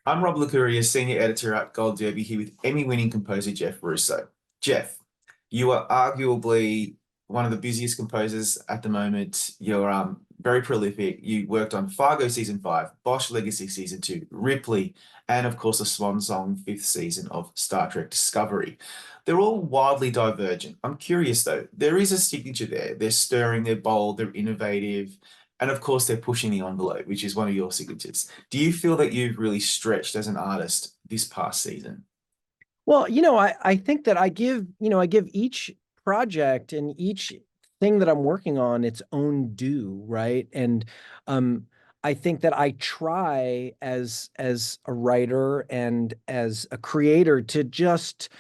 I'm Rob Licuria, senior editor at Gold Derby, here with Emmy-winning composer Jeff Russo. Jeff, you are arguably one of the busiest composers at the moment. You're very prolific. You worked on Fargo season 5, Bosch Legacy season 2, Ripley, and of course the swan song 5th season of Star Trek Discovery. They're all wildly divergent. I'm curious though, there is a signature there. They're stirring, they're bold, they're innovative, and of course they're pushing the envelope, which is one of your signatures. Do you feel that you've really stretched as an artist this past season? Well, I think that I give each project and each thing that I'm working on its own due, right? And um, I think that I try as a writer and as a creator to just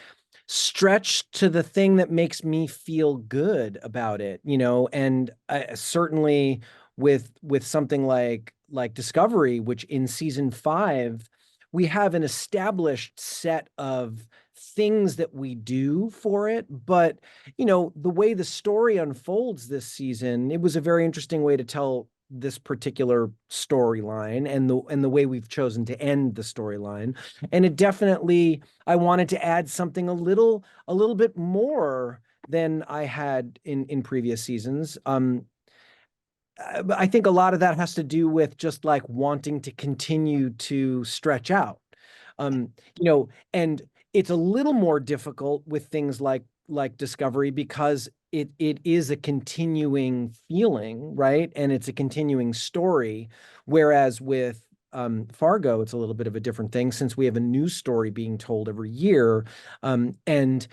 stretch to the thing that makes me feel good about it, and certainly with something like Discovery, which in season 5 we have an established set of things that we do for it, but the way the story unfolds this season, it was a very interesting way to tell this particular storyline and the way we've chosen to end the storyline. And it definitely, I wanted to add something a little bit more than I had in previous seasons. I think a lot of that has to do with just like wanting to continue to stretch out. And it's a little more difficult with things like Discovery because it is a continuing feeling, right? And it's a continuing story. Whereas with Fargo, it's a little bit of a different thing since we have a new story being told every year. And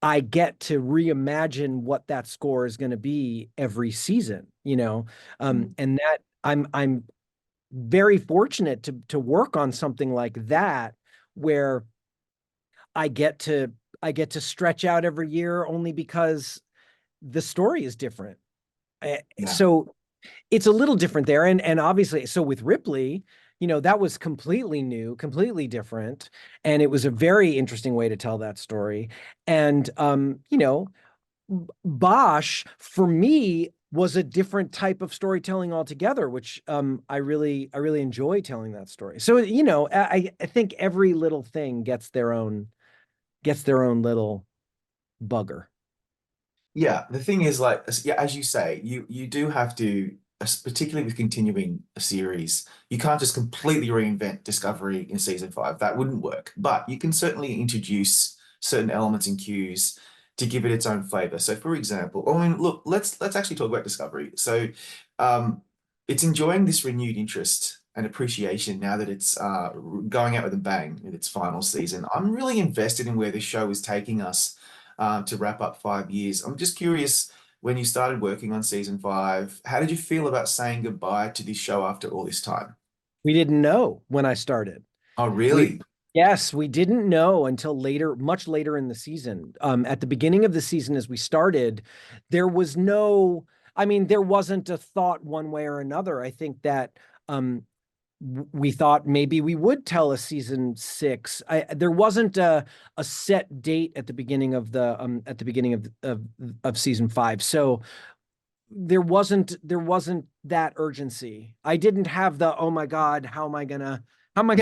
I get to reimagine what that score is going to be every season. Mm. And that I'm very fortunate to work on something like that where I get to I get to stretch out every year only because the story is different. Yeah. So it's a little different there. And obviously, so with Ripley, that was completely new, completely different. And it was a very interesting way to tell that story. And Bosch, for me, was a different type of storytelling altogether, which I really enjoy telling that story. So, I think every little thing gets their own little bugger. Yeah, the thing is, like, yeah, as you say, you do have to, particularly with continuing a series, you can't just completely reinvent Discovery in season 5. That wouldn't work. But you can certainly introduce certain elements and cues to give it its own flavor. So, for example, I mean, look, let's actually talk about Discovery. So, um, it's enjoying this renewed interest and appreciation now that it's going out with a bang in its final season. I'm really invested in where this show is taking us to wrap up 5 years. I'm just curious, when you started working on season 5, how did you feel about saying goodbye to this show after all this time? We didn't know when I started. Oh, We really? Yes, we didn't know until later, much later in the season. At the beginning of the season, as we started, there was no, I mean, there wasn't a thought one way or another. I think that um, we thought maybe we would tell a season 6. There wasn't a set date at the beginning of season 5, so there wasn't that urgency. I didn't have the, oh my God, how am I gonna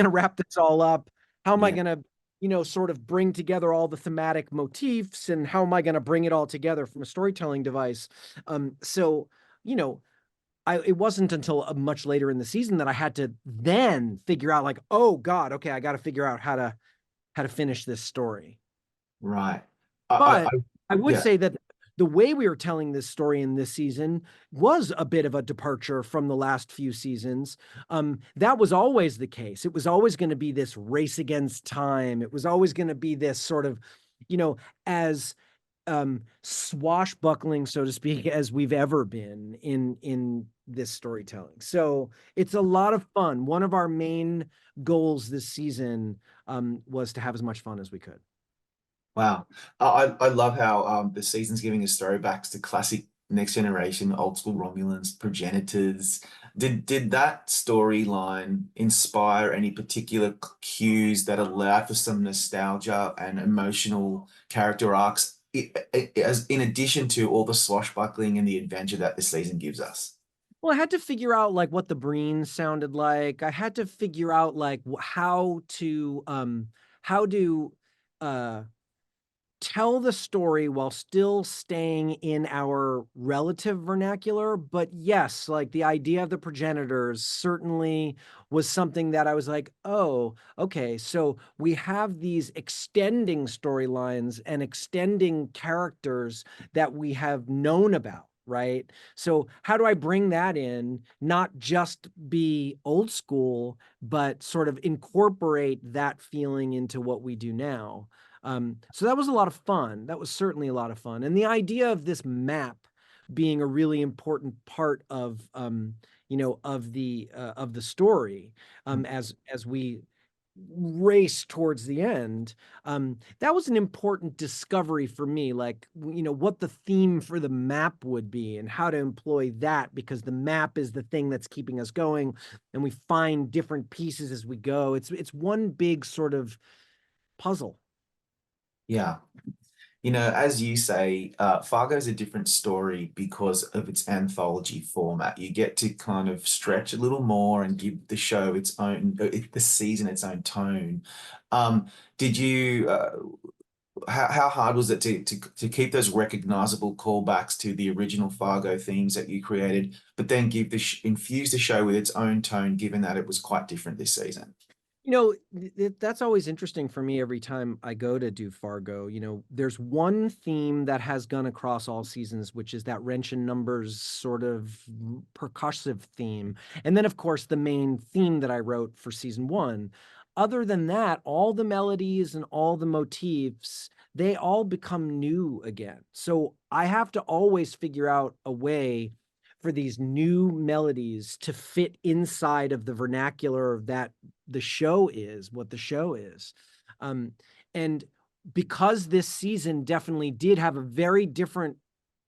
wrap this all up? How am I Yeah. gonna, sort of bring together all the thematic motifs, and how am I gonna bring it all together from a storytelling device? So, you know, it wasn't until much later in the season that I had to then figure out like, oh God, okay, I got to figure out how to finish this story. Right. But I would Yeah. say that the way we were telling this story in this season was a bit of a departure from the last few seasons. That was always the case. It was always going to be this race against time. It was always going to be this sort of, as swashbuckling, so to speak, as we've ever been in this storytelling. So it's a lot of fun. One of our main goals this season was to have as much fun as we could. Wow. I love how the season's giving us throwbacks to classic Next Generation, old school Romulans, progenitors. Did that storyline inspire any particular cues that allowed for some nostalgia and emotional character arcs, as in addition to all the swashbuckling and the adventure that this season gives us? Well, I had to figure out like what the Breen sounded like. I had to figure out like how to uh tell the story while still staying in our relative vernacular. But yes, like the idea of the progenitors certainly was something that I was like, oh, okay. So we have these extending storylines and extending characters that we have known about. Right. So, how do I bring that in, not just be old school, but sort of incorporate that feeling into what we do now? So that was a lot of fun. That was certainly a lot of fun. And the idea of this map being a really important part of of the story as we race towards the end, that was an important discovery for me, like what the theme for the map would be and how to employ that, because the map is the thing that's keeping us going, and we find different pieces as we go. It's one big sort of puzzle. Yeah. As you say, Fargo is a different story because of its anthology format. You get to kind of stretch a little more and give the show its own, the season its own tone. Did you, how hard was it to keep those recognizable callbacks to the original Fargo themes that you created, but then infuse the show with its own tone, given that it was quite different this season? That's always interesting for me every time I go to do Fargo. There's one theme that has gone across all seasons, which is that wrench and numbers sort of percussive theme. And then, of course, the main theme that I wrote for season one. Other than that, all the melodies and all the motifs, they all become new again. So I have to always figure out a way for these new melodies to fit inside of the vernacular of that the show is what the show is. Um, and because this season definitely did have a very different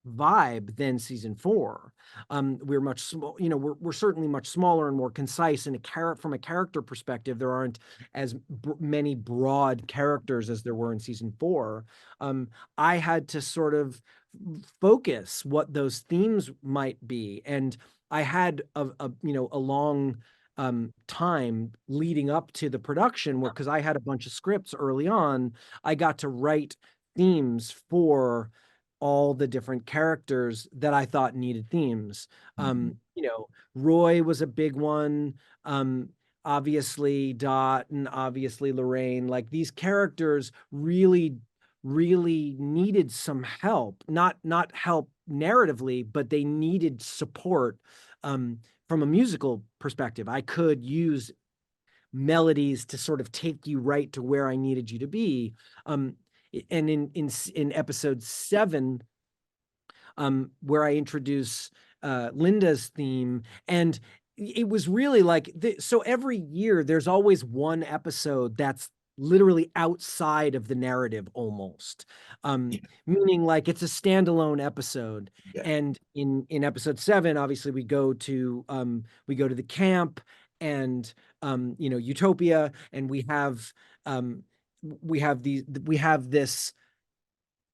vibe than season four, we're much small, we're certainly much smaller and more concise. And from a character perspective, there aren't as many broad characters as there were in season four. I had to sort of focus what those themes might be. And I had a long time leading up to the production, where, because I had a bunch of scripts early on, I got to write themes for all the different characters that I thought needed themes. Roy was a big one. Obviously Dot, and obviously Lorraine. Like, these characters really needed some help, not help narratively, but they needed support. From a musical perspective, I could use melodies to sort of take you right to where I needed you to be. And in episode 7, where I introduce Linda's theme, and it was really like so every year there's always one episode that's literally outside of the narrative almost, Yeah, meaning like it's a standalone episode. yeah. And in episode 7, obviously we go to the camp, and Utopia, and we have this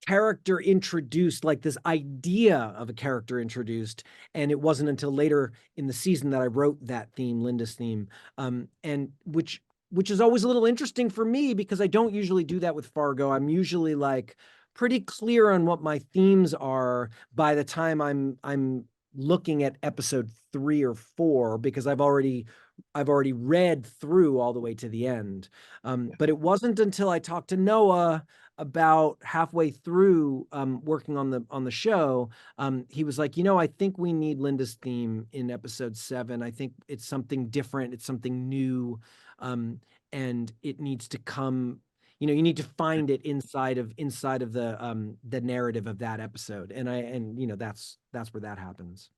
character introduced, like this idea of a character introduced. And it wasn't until later in the season that I wrote that theme, Linda's theme, and which is always a little interesting for me, because I don't usually do that with Fargo. I'm usually like pretty clear on what my themes are by the time I'm looking at episode 3 or 4, because I've already read through all the way to the end. But it wasn't until I talked to Noah about halfway through working on the show. He was like, I think we need Linda's theme in episode 7. I think it's something different, it's something new, and it needs to come. You need to find it inside of the narrative of that episode, and that's where that happens.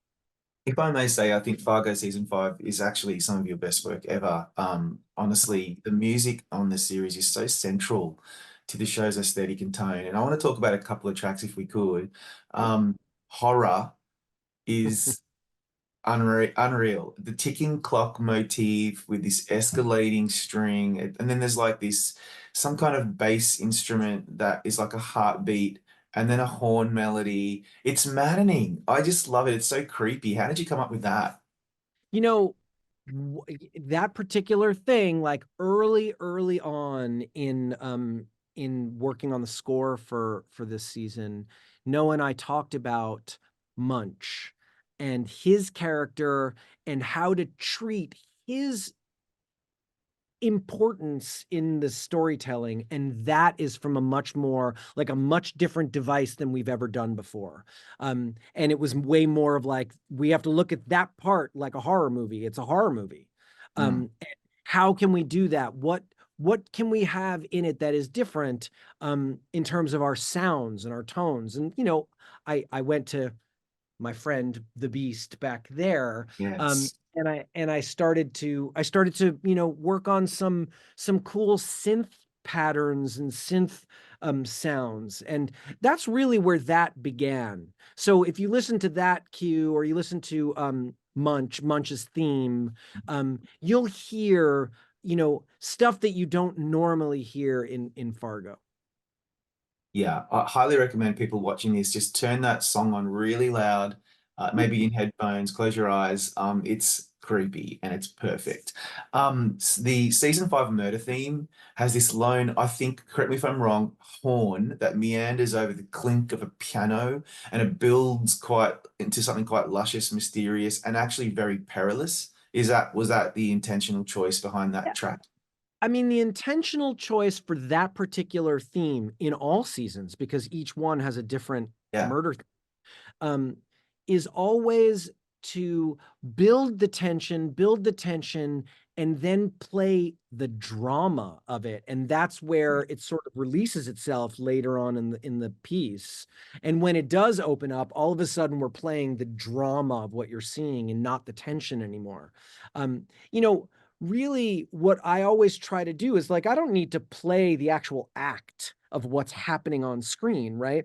If I may say, I think Fargo season 5 is actually some of your best work ever. Honestly, the music on the series is so central to the show's aesthetic and tone. And I want to talk about a couple of tracks if we could. Horror is unreal. The ticking clock motif with this escalating string, and then there's like this some kind of bass instrument that is like a heartbeat and then a horn melody. It's maddening. I just love it. It's so creepy. How did you come up with that? You know, that particular thing, like early on in working on the score for this season, Noah and I talked about Munch and his character and how to treat his importance in the storytelling, and that is from a much more like a much different device than we've ever done before. And it was way more of like we have to look at that part like a horror movie. It's a horror movie. Mm, How can we do that? What can we have in it that is different in terms of our sounds and our tones? And I went to my friend the Beast back there. yes. And I started to work on some cool synth patterns and synth sounds, and that's really where that began. So if you listen to that cue or you listen to Munch's theme, you'll hear stuff that you don't normally hear in Fargo. Yeah, I highly recommend people watching this. Just turn that song on really loud, maybe in headphones, close your eyes. It's creepy and it's perfect. The season five murder theme has this lone, I think, correct me if I'm wrong, horn that meanders over the clink of a piano, and it builds quite into something quite luscious, mysterious, and actually very perilous. Was that the intentional choice behind that track? I mean, the intentional choice for that particular theme in all seasons, because each one has a different Yeah. murder, um, is always to build the tension, and then play the drama of it. And that's where it sort of releases itself later on in the piece. And when it does open up, all of a sudden we're playing the drama of what you're seeing and not the tension anymore. You know, really what I always try to do is like I don't need to play the actual act of what's happening on screen, right?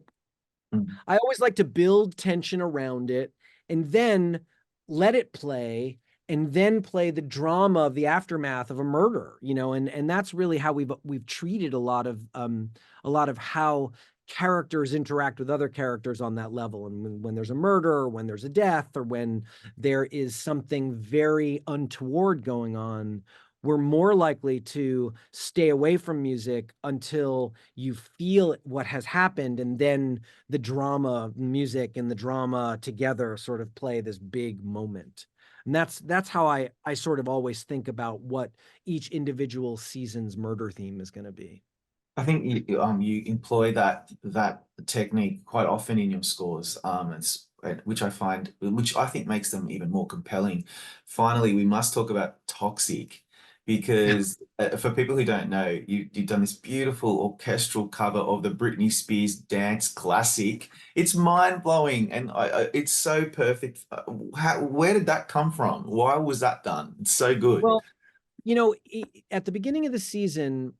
Mm. I always like to build tension around it and then let it play and then play the drama of the aftermath of a murder, and that's really how we've treated a lot of how characters interact with other characters on that level. And when there's a murder or when there's a death or when there is something very untoward going on, we're more likely to stay away from music until you feel what has happened, and then the drama, music and the drama together sort of play this big moment. And that's how I sort of always think about what each individual season's murder theme is going to be. I think you employ that technique quite often in your scores, which I think makes them even more compelling. Finally, we must talk about Toxic, because for people who don't know, you've done this beautiful orchestral cover of the Britney Spears dance classic. It's mind-blowing, and it's so perfect. Where did that come from? Why was that done? It's so good. Well, at the beginning of the season,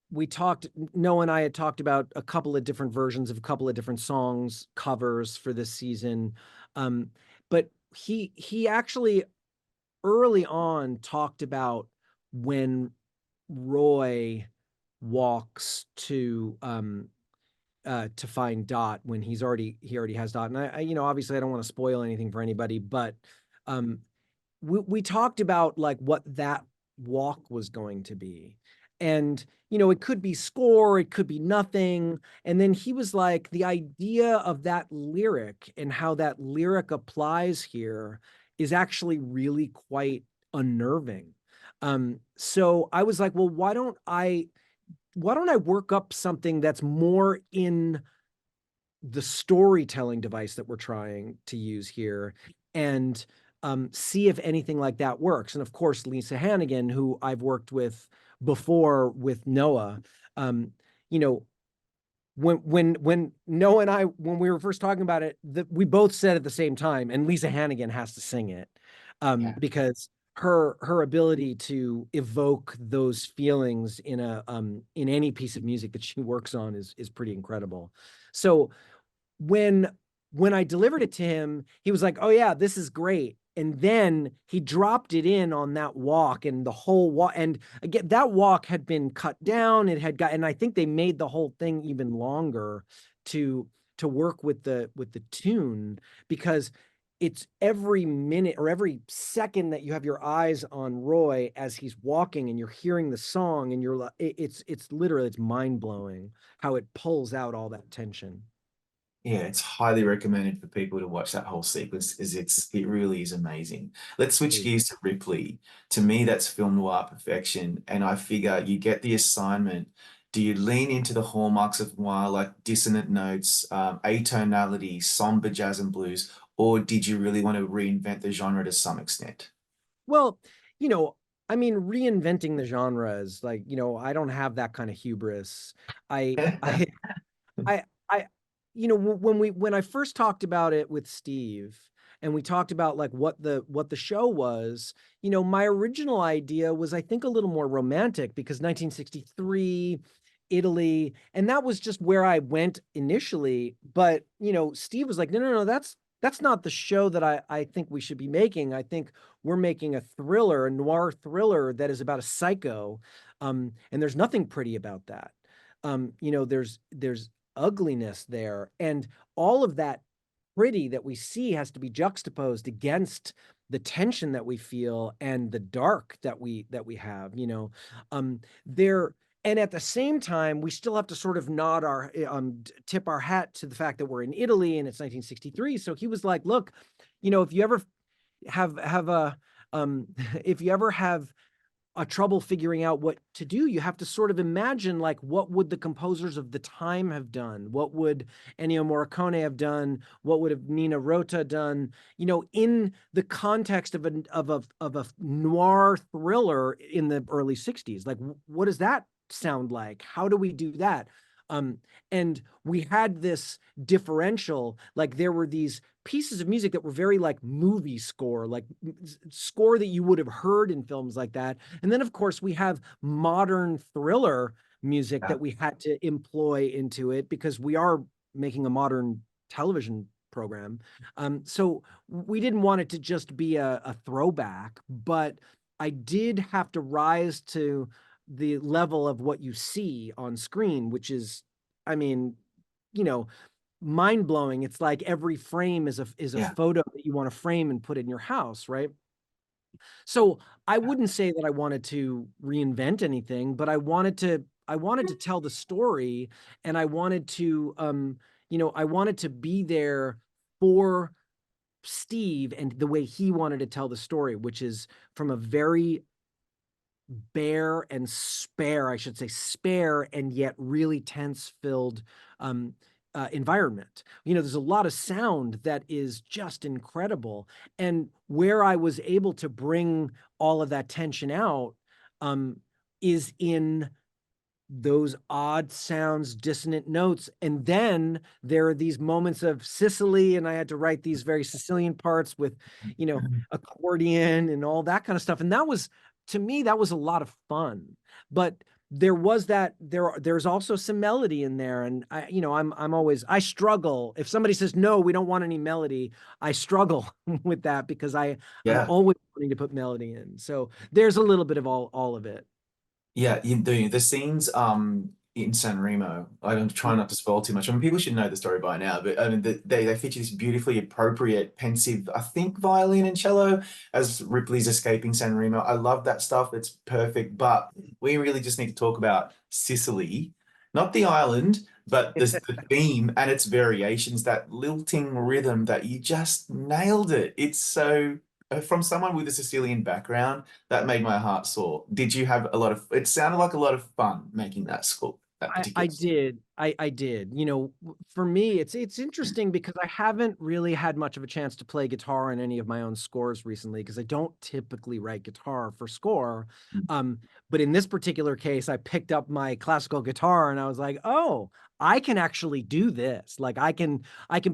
we talked, Noah and I had talked about a couple of different versions of a couple of different songs covers for this season. Um, but he actually early on talked about when Roy walks to find Dot when he already has Dot. And obviously I don't want to spoil anything for anybody, but um we talked about like what that walk was going to be. And it could be score, it could be nothing. And then he was like, the idea of that lyric and how that lyric applies here is actually really quite unnerving. So I was like, well, why don't I work up something that's more in the storytelling device that we're trying to use here, and see if anything like that works. And of course, Lisa Hannigan, who I've worked with before with Noah, um, you know, when Noah and I, when we were first talking about it, we both said at the same time, and Lisa Hannigan has to sing it, Yeah. because her ability to evoke those feelings in any piece of music that she works on is pretty incredible. So when when I delivered it to him, he was like, "Oh yeah, this is great." And then he dropped it in on that walk, and the whole walk. And again, that walk had been cut down. And I think they made the whole thing even longer to to work with the tune, because it's every minute or every second that you have your eyes on Roy as he's walking and you're hearing the song, and it's literally, it's mind blowing how it pulls out all that tension. Yeah, it's highly recommended for people to watch that whole sequence, as it really is amazing. Let's switch gears to Ripley. To me, that's film noir perfection, and I figure you get the assignment. Do you lean into the hallmarks of noir, like dissonant notes, atonality, somber jazz and blues, or did you really want to reinvent the genre to some extent? Well, you know, I mean, reinventing the genre is like, I don't have that kind of hubris. I, I, I, when I first talked about it with Steve, and we talked about like what the show was, my original idea was, I think, a little more romantic, because 1963, Italy, and that was just where I went initially. But, Steve was like, no, no, no, that's not the show that I think we should be making. I think we're making a thriller, a noir thriller that is about a psycho. And there's nothing pretty about that. There's ugliness there. And all of that pretty that we see has to be juxtaposed against the tension that we feel and the dark that we have, there. And at the same time, we still have to sort of tip our hat to the fact that we're in Italy and it's 1963. So he was like, look, if you ever have a if you ever have a trouble figuring out what to do, you have to sort of imagine, like, what would the composers of the time have done? What would Ennio Morricone have done? What would have Nina Rota done? In the context of a noir thriller in the early 60s. Like, what does that sound like? How do we do that? Um, and we had this differential, like there were these pieces of music that were very like movie score, like score that you would have heard in films like that. And then, of course, we have modern thriller music Yeah, that we had to employ into it, because we are making a modern television program. So we didn't want it to just be a throwback, but I did have to rise to the level of what you see on screen, which is, I mean, you know, mind blowing. It's like every frame is a yeah, photo that you want to frame and put in your house, right? So I wouldn't say that I wanted to reinvent anything, but I wanted to tell the story, and I wanted to be there for Steve and the way he wanted to tell the story, which is from a very bare and spare, I should say, spare and yet really tense filled environment. There's a lot of sound that is just incredible. And where I was able to bring all of that tension out is in those odd sounds, dissonant notes. And then there are these moments of Sicily, and I had to write these very Sicilian parts with, accordion and all that kind of stuff. And that was, to me, that was a lot of fun. But there's also some melody in there. And I struggle. If somebody says, no, we don't want any melody, I struggle with that, because I'm yeah. always wanting to put melody in. So there's a little bit of all of it. Yeah, the scenes in San Remo, I don't try not to spoil too much. I mean, people should know the story by now, but I mean, they feature this beautifully appropriate, pensive, I think, violin and cello as Ripley's escaping San Remo. I love that stuff. It's perfect. But we really just need to talk about Sicily, not the island, but the theme and its variations, that lilting rhythm that you just nailed it. It's so, from someone with a Sicilian background, that made my heart soar. Did you have a lot of, it sounded like a lot of fun making that score, that I particular score. did. I did. For me, it's interesting because I haven't really had much of a chance to play guitar in any of my own scores recently, because I don't typically write guitar for score. Um, but in this particular case, I picked up my classical guitar and I was like, oh, I can actually do this. Like I can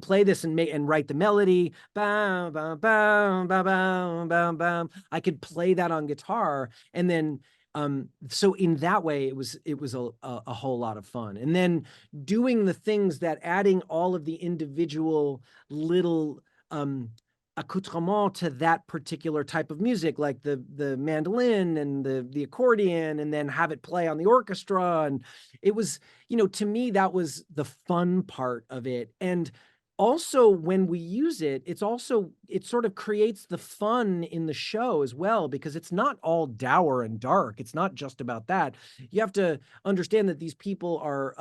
play this and write the melody. Bam, bam, bam, bam, bam, bam, bam. I could play that on guitar, and then so in that way, it was a whole lot of fun. And then doing the things that adding all of the individual little accoutrement to that particular type of music, like the mandolin and the accordion, and then have it play on the orchestra. And it was, to me, that was the fun part of it. And also when we use it, it sort of creates the fun in the show as well, because it's not all dour and dark. It's not just about that. You have to understand that these people are,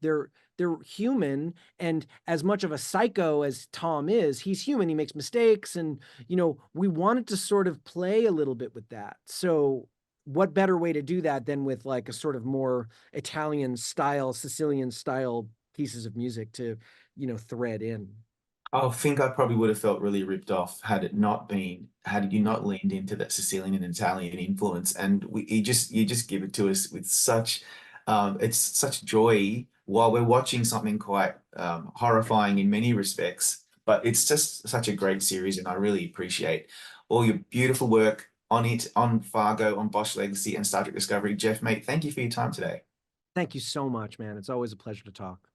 they're human, and as much of a psycho as Tom is, he's human. He makes mistakes, and we wanted to sort of play a little bit with that. So what better way to do that than with like a sort of more Italian style, Sicilian style pieces of music to thread in. I think I probably would have felt really ripped off had you not leaned into that Sicilian and Italian influence. And you just give it to us with such, it's such joy while we're watching something quite horrifying in many respects. But it's just such a great series, and I really appreciate all your beautiful work on it, on Fargo, on Bosch Legacy, and Star Trek Discovery. Jeff, mate, thank you for your time today. Thank you so much, man. It's always a pleasure to talk.